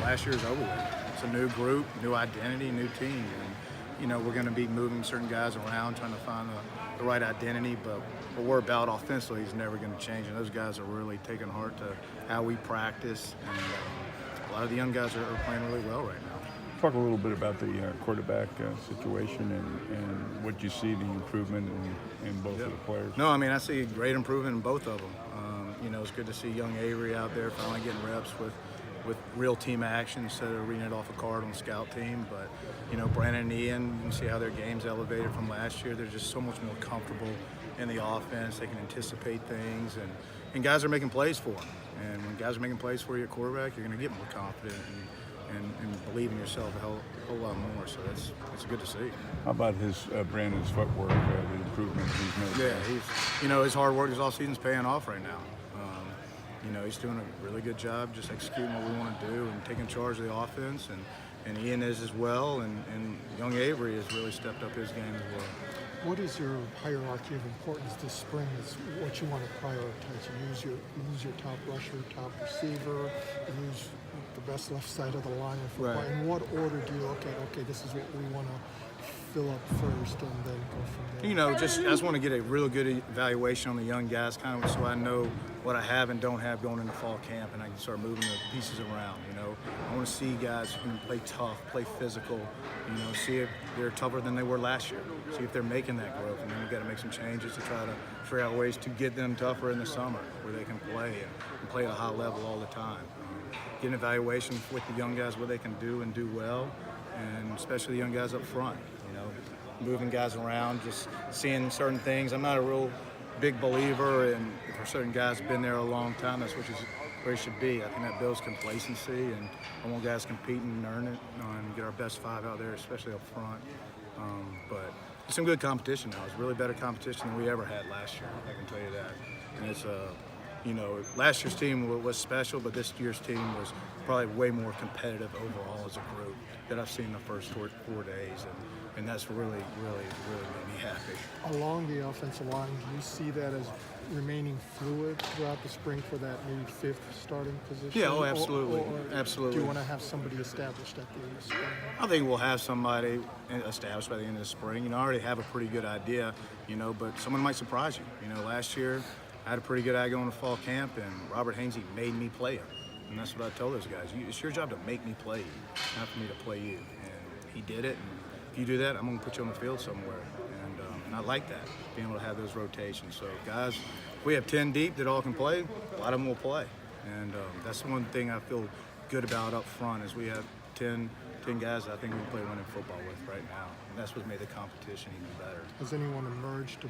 last year is over with. It's a new group, new identity, new team. And, we're going to be moving certain guys around, trying to find the right identity. But what we're about offensively is never going to change. And those guys are really taking heart to how we practice. And a lot of the young guys are playing really well right now. Talk a little bit about the quarterback situation and what you see the improvement in both of the players. No, I mean, I see great improvement in both of them. It's good to see young Avery out there finally getting reps with real team action instead of reading it off a card on the scout team. But, Brandon and Ian, you can see how their game's elevated from last year. They're just so much more comfortable in the offense. They can anticipate things, and guys are making plays for them. And when guys are making plays for you at quarterback, you're going to get more confident and believe in yourself a whole lot more. So it's good to see. How about Brandon's footwork, the improvement he's made? Yeah, his hard work, his offseason is paying off right now. He's doing a really good job just executing what we want to do and taking charge of the offense, and Ian is as well, and young Avery has really stepped up his game as well. What is your hierarchy of importance this spring? Is what you want to prioritize? You use your top rusher, top receiver, you use the best left side of the line. Right. In what order do you look at, okay, this is what we want to fill up first and then go from there? I just want to get a real good evaluation on the young guys, kind of so I know what I have and don't have going into fall camp, and I can start moving the pieces around. I want to see guys who can play tough, play physical, see if they're tougher than they were last year, see if they're making that growth, and then we've got to make some changes to try to figure out ways to get them tougher in the summer where they can play and play at a high level all the time. Get an evaluation with the young guys, what they can do and do well, and especially the young guys up front, moving guys around, just seeing certain things. I'm not a real big believer in, for certain guys been there a long time, that's where it should be. I think that builds complacency, and I want guys competing and earn it and get our best five out there, especially up front. But it's some good competition now. It's really better competition than we ever had last year, I can tell you that. And it's last year's team was special, but this year's team was probably way more competitive overall as a group that I've seen the first 4 days, and that's really made me happy. Along the offensive line, do you see that as remaining fluid throughout the spring for that maybe fifth starting position? Yeah, absolutely. Absolutely. Do you want to have somebody established at the end of the spring? I think we'll have somebody established by the end of the spring. I already have a pretty good idea, but someone might surprise you. Last year I had a pretty good idea going to fall camp, and Robert Hainsey made me play him. And that's what I told those guys. It's your job to make me play you, not for me to play you. And he did it. And if you do that, I'm going to put you on the field somewhere. And I like that, being able to have those rotations. So, guys, if we have 10 deep that all can play, a lot of them will play. And that's one thing I feel good about up front is we have 10 guys that I think we can play winning football with right now. And that's what made the competition even better. Has anyone emerged